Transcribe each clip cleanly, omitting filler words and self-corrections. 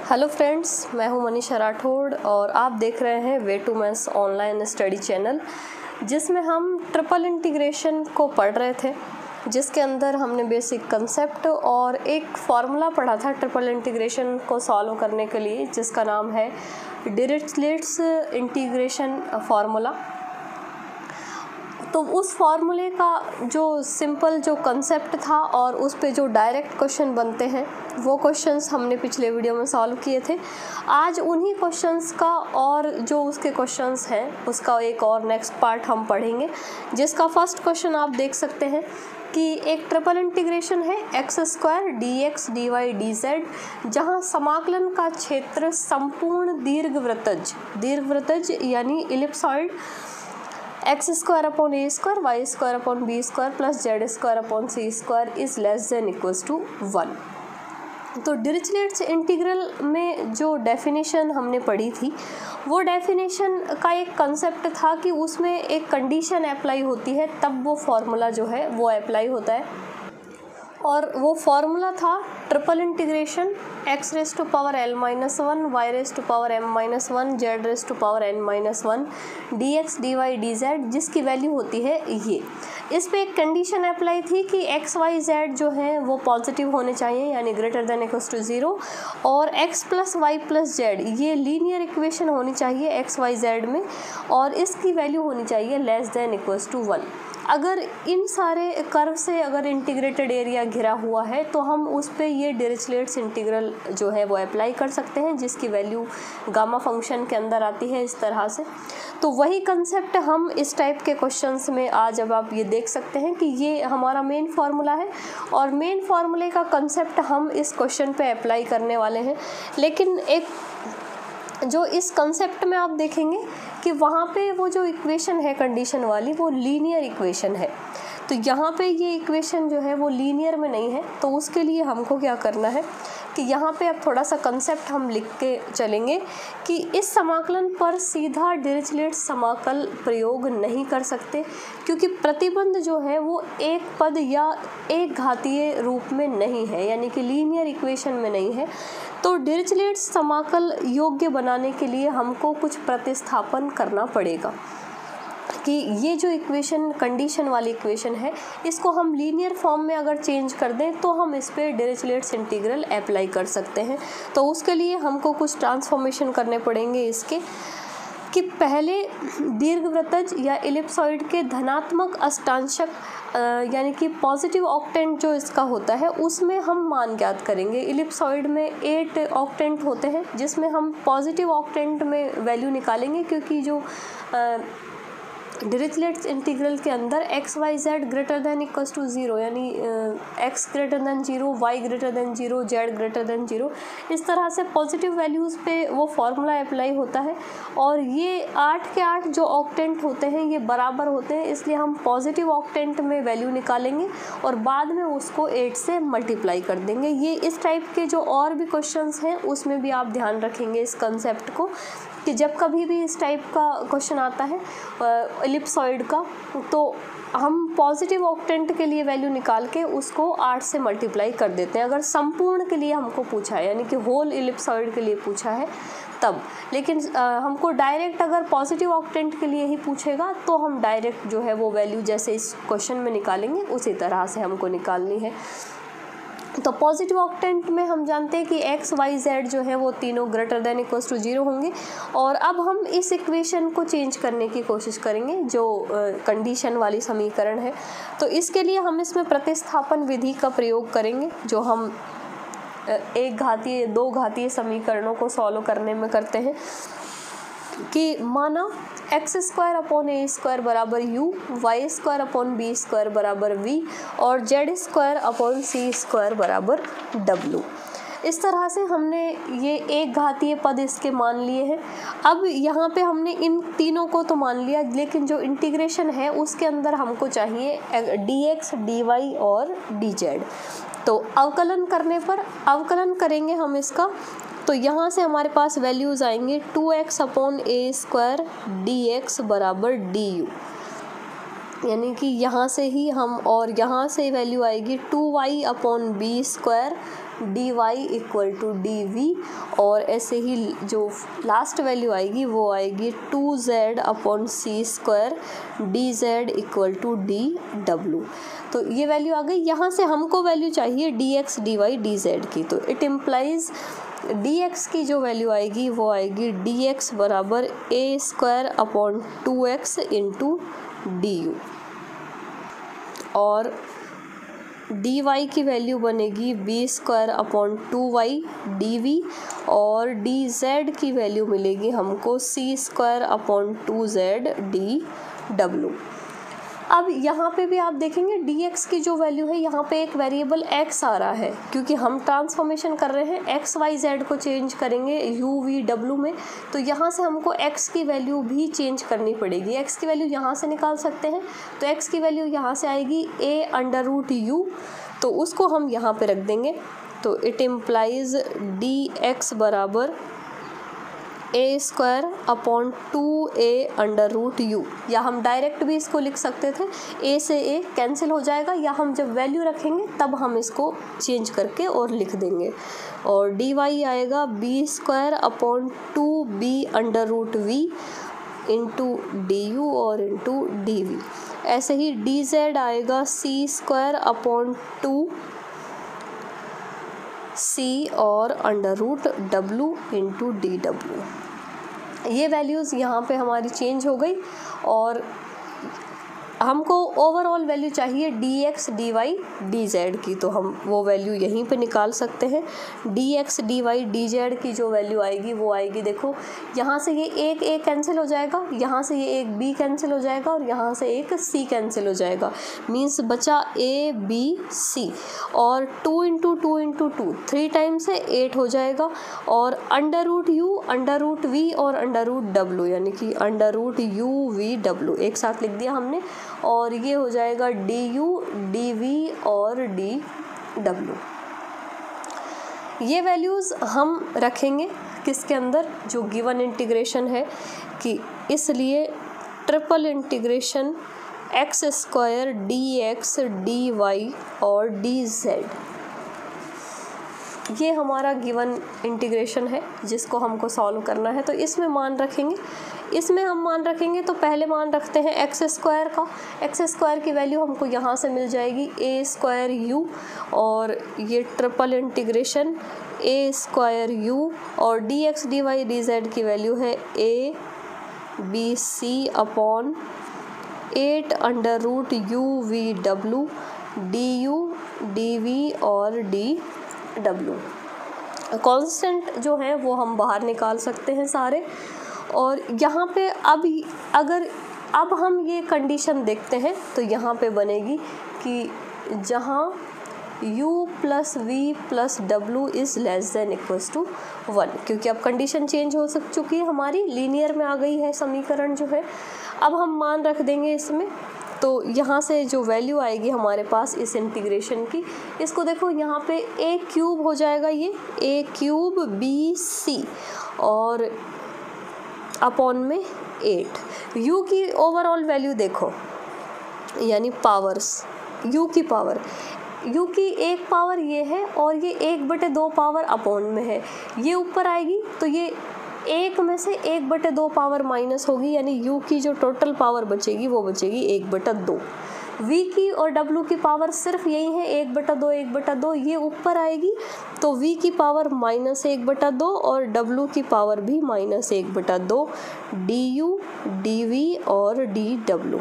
Hello friends, मैं हूं मनीषा राठौड़ और आप देख रहे हैं way to maths online study channel, जिसमें हम ट्रिपल इंटीग्रेशन को पढ़ रहे थे, जिसके अंदर हमने बेसिक कंसेप्ट और एक फार्मूला पढ़ा था ट्रिपल इंटीग्रेशन को सॉल्व करने के लिए, जिसका नाम है डिरिचलेट्स इंटीग्रेशन फार्मूला। तो उस फार्मूले का जो सिंपल जो कंसेप्ट था और उस पे जो डायरेक्ट क्वेश्चन बनते हैं वो क्वेश्चंस हमने पिछले वीडियो में सॉल्व किए थे। आज उन्हीं क्वेश्चंस का और जो उसके क्वेश्चंस हैं उसका एक और नेक्स्ट पार्ट हम पढ़ेंगे, जिसका फर्स्ट क्वेश्चन आप देख सकते हैं कि एक ट्रिपल इंटीग्रेशन है x² dx dy dz, जहाँ समाकलन का क्षेत्र संपूर्ण दीर्घवृत्तज यानी ellipsoid x² y² b² plus z² is less than equals to 1। तो डिरिचलेट्स इंटीग्रल में जो डेफिनेशन हमने पढ़ी थी, वो डेफिनेशन का एक कंसेप्ट था कि उसमें एक कंडीशन अप्लाई होती है, तब वो फार्मूला जो है वो अप्लाई होता है। और वो फार्मूला था triple integration x⁻l - 1 y⁻m - 1 z⁻n - 1 dx dy dz, जिसकी वैल्यू होती है ये। इस पे एक कंडीशन अप्लाई थी कि x y z जो है वो पॉजिटिव होने चाहिए, यानी ग्रेटर देन इक्वल्स टू 0, और x + y + z ये लीनियर इक्वेशन होनी चाहिए x y z में, और इसकी वैल्यू होनी चाहिए लेस देन इक्वल्स टू 1। अगर इन सारे कर्व से अगर इंटीग्रेटेड एरिया घिरा हुआ है तो हम उस पे ये डिरिचलेट्स इंटीग्रल जो है वो अप्लाई कर सकते हैं, जिसकी वैल्यू गामा फंक्शन के अंदर आती है इस तरह से। तो वही कंसेप्ट हम इस टाइप के क्वेश्चंस में आज अब आप ये देख सकते हैं कि ये हमारा मेन फार्मूला है और मेन फार्मूले का कंसेप्ट हम इस क्वेश्चन पे अप्लाई करने वाले हैं। लेकिन एक जो इस कंसेप्ट में आप देखेंगे कि वहाँ पे वो जो इक्वेशन है कंडीशन वाली, वो लीनियर इक्वेशन है। तो यहाँ पे ये इक्वेशन जो है वो लीनियर में नहीं है, तो उसके लिए हमको क्या करना है कि यहाँ पे अब थोड़ा सा कंसेप्ट हम लिख के चलेंगे कि इस समाकलन पर सीधा डिरिचलेट्स समाकल प्रयोग नहीं कर सकते, क्योंकि प्रतिबंध जो है वो एक पद या एक घातीय रूप में नहीं है, यानी कि लीनियर इक्वेशन में नहीं है। तो डिरिचलेट्स समाकल योग्य बनाने के लिए हमको कुछ प्रतिस्थापन करना पड़ेगा कि ये जो इक्वेशन कंडीशन वाली इक्वेशन है, इसको हम लीनियर फॉर्म में अगर चेंज कर दें तो हम इस पे डिरिचलेट्स इंटीग्रल अप्लाई कर सकते हैं। तो उसके लिए हमको कुछ ट्रांसफॉर्मेशन करने पड़ेंगे इसके, कि पहले दीर्घवृत्तज या इलिप्सॉइड के धनात्मक अष्टांशक यानी कि पॉजिटिव ऑक्टेंट जो इसका होता है उसमें हम मान ज्ञात करेंगे। इलिप्सॉइड में 8 ऑक्टेंट होते हैं, जिसमें हम पॉजिटिव ऑक्टेंट में वैल्यू निकालेंगे, क्योंकि जो डिरिचलेट्स इंटीग्रल के अंदर x y z greater than equals to 0, यानी x greater than 0, y greater than 0, z greater than 0, इस तरह से पॉजिटिव वैल्यूज़ पे वो फार्मूला अप्लाई होता है। और ये 8 के 8 जो ऑक्टेंट होते हैं ये बराबर होते हैं, इसलिए हम पॉजिटिव ऑक्टेंट में वैल्यू निकालेंगे और बाद में उसको 8 से मल्टीप्लाई कर देंगे। ये इस टाइप के जो और भी क्वेश्चंस हैं उसमें भी आप ध्यान रखेंगे इस कंसेप्ट को, कि जब कभी भी इस टाइप का क्वेश्चन आता है इलिप्सॉइड का, तो हम पॉजिटिव ऑक्टेंट के लिए वैल्यू निकाल के उसको 8 से मल्टीप्लाई कर देते हैं, अगर संपूर्ण के लिए हमको पूछा है, यानी कि होल इलिप्सॉइड के लिए पूछा है तब। लेकिन हमको डायरेक्ट अगर पॉजिटिव ऑक्टेंट के लिए ही पूछेगा तो हम डायरेक्ट जो है वो वैल्यू जैसे इस क्वेश्चन में निकालेंगे उसी तरह से हमको निकालनी है। तो पॉजिटिव ऑक्टेंट में हम जानते हैं कि x y z जो है वो तीनों ग्रेटर देन इक्वल्स टू 0 होंगे। और अब हम इस इक्वेशन को चेंज करने की कोशिश करेंगे जो कंडीशन वाली समीकरण है। तो इसके लिए हम इसमें प्रतिस्थापन विधि का प्रयोग करेंगे, जो हम एक घातीय 2 घातीय समीकरणों को सॉल्व करने में करते हैं। कि माना x² बराबर u, y² बराबर v और z² बराबर w। इस तरह से हमने ये एक घातीय पद इसके मान लिए हैं। अब यहाँ पे हमने इन तीनों को तो मान लिया, लेकिन जो इंटीग्रेशन है उसके अंदर हमको चाहिए dx dy और dz। तो अवकलन करने पर अवकलन करेंगे हम इसका, तो यहाँ से हमारे पास वैल्यूज़ आएंगे 2x/a² dx बराबर du। यानी कि यहाँ से ही हम, और यहाँ से वैल्यू आएगी 2y upon B square D Y equal to D V, और ऐसे ही जो लास्ट वैल्यू आएगी वो आएगी 2z upon C square D Z equal to D W. तो ये वैल्यू आ गई। यहाँ से हमको वैल्यू चाहिए D X D Y D Z की, तो इट इम्प्लाइज डी एक्स की जो वैल्यू आएगी वो आएगी डी एक्स बराबर A square upon 2x into D U, और डी वाई की वैल्यू बनेगी B square upon 2y D V, और डी जेड की वैल्यू मिलेगी हमको C square upon 2z D W. अब यहाँ पे भी आप देखेंगे dx की जो वैल्यू है, यहाँ पे एक वेरिएबल x आ रहा है, क्योंकि हम ट्रांसफॉर्मेशन कर रहे हैं x y z को चेंज करेंगे u v w में, तो यहाँ से हमको x की वैल्यू भी चेंज करनी पड़ेगी। x की वैल्यू यहाँ से निकाल सकते हैं, तो x की वैल्यू यहाँ से आएगी a अंडर रूट u, तो उसको हम यहाँ पे रख देंगे। तो इट इम्प्लाइज dx बराबर A square upon 2a under root U, या हम डायरेक्ट भी इसको लिख सकते थे, a से a कैंसिल हो जाएगा, या हम जब वैल्यू रखेंगे तब हम इसको चेंज करके और लिख देंगे, और डी वाई आएगा B square upon 2b under root V into D U और इंटू डी वी। ऐसे ही डी जेड आएगा सी स्क्वायर अपॉन 2 सी और under root W into D W. ये वैल्यूज़ यहाँ पे हमारी चेंज हो गई, और हमको ओवरऑल वैल्यू चाहिए D X D Y D Z की, तो हम वो वैल्यू यहीं पे निकाल सकते हैं। D X D Y D Z की जो वैल्यू आएगी वो आएगी, देखो यहाँ से ये एक ए कैंसिल हो जाएगा, यहाँ से ये एक बी कैंसिल हो जाएगा, और यहाँ से एक सी कैंसिल हो जाएगा, मीन्स बचा ए बी सी, और 2 इंटू 2 इंटू 2 3 टाइम्स है 8 हो जाएगा, और under root U under root V और अंडर रूट डब्लू, यानी कि under root U V W एक साथ लिख दिया हमने, और ये हो जाएगा डी यू डी वी और डी डब्लू। ये वैल्यूज़ हम रखेंगे किसके अंदर, जो गिवन इंटीग्रेशन है, कि इसलिए triple integration X square D X D Y और डी जेड, ये हमारा गिवन इंटीग्रेशन है जिसको हमको सॉल्व करना है। तो इसमें मान रखेंगे, इसमें हम मान रखेंगे तो पहले मान रखते हैं एक्स स्क्वायर का। एक्स स्क्वायर की वैल्यू हमको यहाँ से मिल जाएगी ए स्क्वायर यू, और ये triple integration A square U, और D X D Y D Z की वैल्यू है A B C upon 8 under root U V W D U D V और डी डब्लू। कांस्टेंट जो है वो हम बाहर निकाल सकते हैं सारे, और यहाँ पे अब हम ये कंडीशन देखते हैं, तो यहाँ पे बनेगी कि जहाँ u plus V plus W is less than equals to 1, क्योंकि अब कंडीशन चेंज हो चुकी है हमारी, लीनियर में आ गई है समीकरण जो है। अब हम मान रख देंगे इसमें, तो यहाँ से जो वैल्यू आएगी हमारे पास इस इंटीग्रेशन की, इसको देखो यहाँ पे ए क्यूब हो जाएगा, ये ए क्यूब बी सी और अपॉन में 8। यू की ओवरऑल वैल्यू देखो, यानी पावर्स, यू की पावर, यू की एक पावर ये है और ये 1/2 पावर अपॉन में है, ये ऊपर आएगी तो ये एक में से 1/2 पावर माइनस होगी, यानी यू की जो टोटल पावर बचेगी वो बचेगी 1/2। वी की और डब्लू की पावर सिर्फ यही है 1/2, ये ऊपर आएगी तो वी की पावर -1/2 और डब्लू की पावर भी -1/2, डी यू डी वी और डी डब्लू।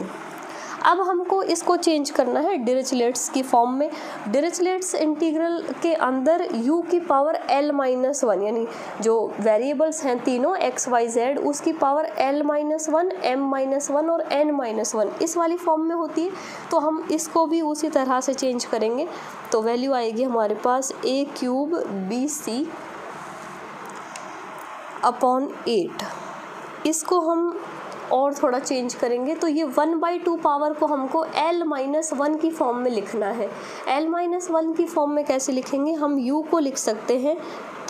अब हमको इसको चेंज करना है डिरिचलेट्स की फॉर्म में। डिरिचलेट्स इंटीग्रल के अंदर u की पावर l-1, यानी जो वेरिएबल्स हैं तीनों x y z, उसकी पावर l-1, m-1 और n-1 इस वाली फॉर्म में होती है, तो हम इसको भी उसी तरह से चेंज करेंगे। तो वैल्यू आएगी हमारे पास a cube B C upon 8। इसको हम और थोड़ा चेंज करेंगे तो ये 1/2 पावर को हमको l-1 की फॉर्म में लिखना है। l-1 की फॉर्म में कैसे लिखेंगे, हम u को लिख सकते हैं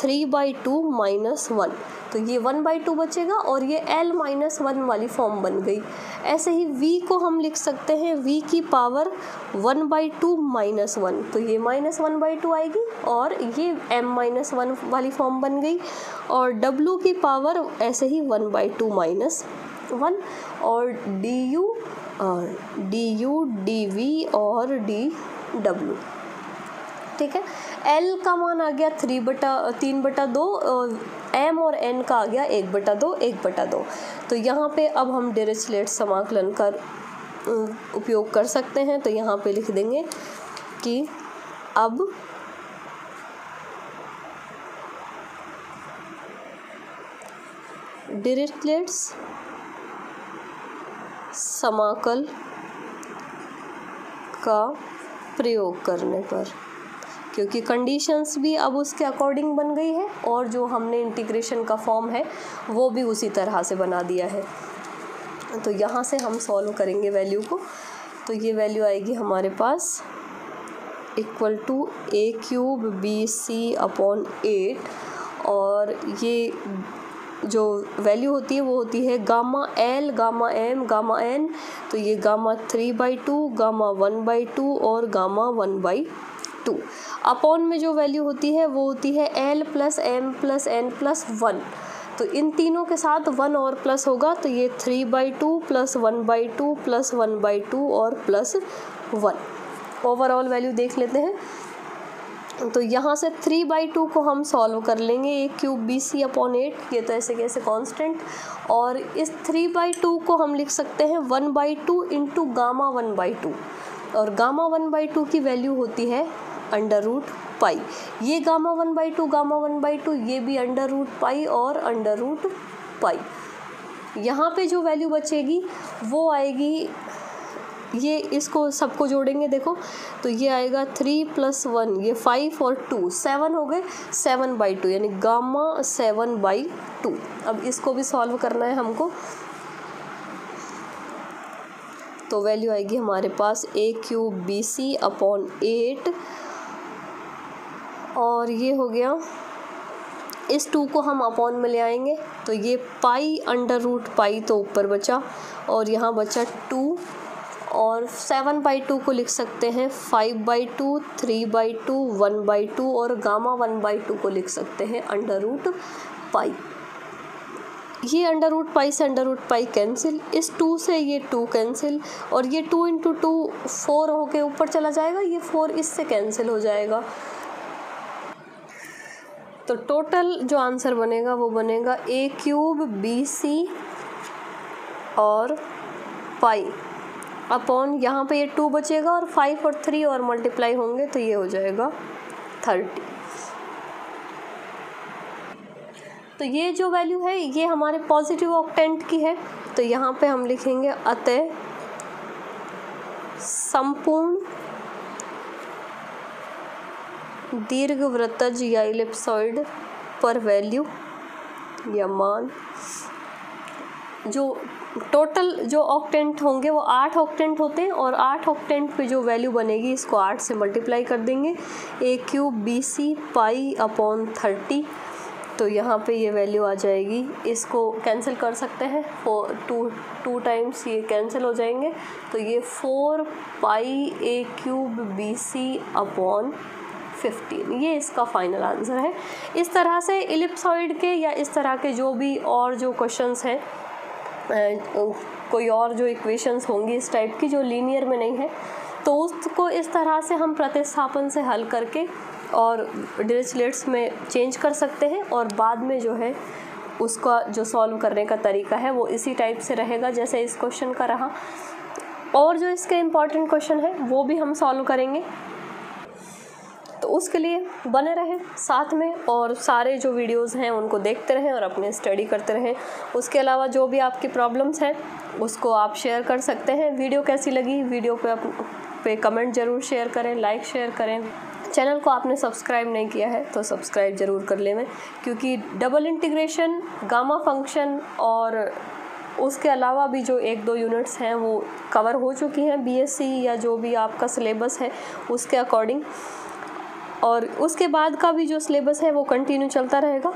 3/2 माइनस 1, तो ये 1/2 बचेगा और ये l माइनस 1 वाली फॉर्म बन गई। ऐसे ही v को हम लिख सकते हैं v की पावर 1/2 माइनस 1, तो ये माइनस 1/2 आएगी और ये m माइनस 1 वाली फॉर्म बन गई। और w की पावर ऐसे ही 1/2 माइनस 1 और du dv और dw। ठीक है, L का मान आ गया 3/2, M और N का आ गया 1/2। तो यहाँ पे अब हम डिरिचलेट समाकलन का उपयोग कर सकते हैं। तो यहाँ पे लिख देंगे कि अब डिरिचलेट्स समाकल का प्रयोग करने पर, क्योंकि कंडीशंस भी अब उसके अकॉर्डिंग बन गई है और जो हमने इंटीग्रेशन का फॉर्म है वो भी उसी तरह से बना दिया है। तो यहाँ से हम सॉल्व करेंगे वैल्यू को। तो ये वैल्यू आएगी हमारे पास इक्वल टू a³ bc/8 और ये जो वैल्यू होती है वो होती है gamma L, gamma M, gamma N। तो ये गामा 3/2, गामा 1/2 और गामा 1/2। अपॉन में जो वैल्यू होती है वो होती है L plus M plus N plus 1। तो इन तीनों के साथ 1 और प्लस होगा, तो ये 3/2 प्लस 1/2 प्लस 1/2 और प्लस 1। ओवरऑल वैल्यू देख लेते हैं। तो यहाँ से 3/2 को हम सॉल्व कर लेंगे, a³ bc/8, ये तो ऐसे कैसे कांस्टेंट, और इस 3/2 को हम लिख सकते हैं 1/2 इंटू गामा 1/2, और गामा 1/2 की वैल्यू होती है √π। ये गामा 1/2 ये भी √π और √π। यहाँ पे जो वैल्यू बचेगी वो आएगी, ये इसको सबको जोड़ेंगे देखो, तो ये आएगा 3 + 1, ये 5 और 2 7 हो गए, 7/2 यानी गामा 7/2। अब इसको भी सॉल्व करना है हमको। तो वैल्यू आएगी हमारे पास a³ bc/8 और ये हो गया, इस 2 को हम अपॉन में ले आएंगे तो ये पाई √π तो ऊपर बचा और यहाँ बचा 2, और 7/2 को लिख सकते हैं 5/2, 3/2, 1/2 और गामा 1/2 को लिख सकते हैं √π। ये √π से √π कैंसिल, इस 2 से ये 2 कैंसिल, और ये 2 × 2 4 होके ऊपर चला जाएगा, ये 4 इससे कैंसिल हो जाएगा। तो टोटल जो आंसर बनेगा वो बनेगा a³ bc और π अपॉन, यहाँ पे ये 2 बचेगा और 5 और 3 और मल्टीप्लाई होंगे तो ये हो जाएगा 30। तो ये जो वैल्यू है ये हमारे पॉजिटिव ऑक्टेंट की है। तो यहाँ पे हम लिखेंगे अतः संपूर्ण दीर्घवृत्तज या इलिप्सॉइड पर वैल्यू या मान, जो टोटल जो ऑक्टेंट होंगे वो 8 ऑक्टेंट होते हैं, और 8 ऑक्टेंट पे जो वैल्यू बनेगी इसको 8 से मल्टीप्लाई कर देंगे, a³ bc π/30। तो यहाँ पे ये वैल्यू आ जाएगी, इसको कैंसिल कर सकते हैं, 2 टाइम्स ये कैंसिल हो जाएंगे, तो ये 4π a³ bc/15, ये इसका फाइनल आंसर है। इस तरह से इलिप्सॉइड के या इस तरह के जो भी और जो क्वेश्चंस हैं, कोई और जो इक्वेशंस होंगी इस टाइप की जो लीनियर में नहीं है, तो उसको इस तरह से हम प्रतिस्थापन से हल करके और डिरिचलेट्स में चेंज कर सकते हैं, और बाद में जो है उसका जो सॉल्व करने का तरीका है वो इसी टाइप से रहेगा जैसे इस क्वेश्चन का रहा, और जो इसके इम्पॉर्टेंट क्वेश्चन है वो भी हम सॉल्व करेंगे। तो उसके लिए बने रहें साथ में, और सारे जो वीडियोस हैं उनको देखते रहें और अपने स्टडी करते रहें। उसके अलावा जो भी आपकी प्रॉब्लम्स हैं उसको आप शेयर कर सकते हैं। वीडियो कैसी लगी, वीडियो पे कमेंट ज़रूर शेयर करें, लाइक शेयर करें। चैनल को आपने सब्सक्राइब नहीं किया है तो सब्सक्राइब ज़रूर कर लें, क्योंकि डबल इंटीग्रेशन, गामा फंक्शन और उसके अलावा भी जो 1-2 यूनिट्स हैं वो कवर हो चुकी हैं बीएससी या जो भी आपका सिलेबस है उसके अकॉर्डिंग। और उसके बाद का भी जो सिलेबस है वो कंटिन्यू चलता रहेगा।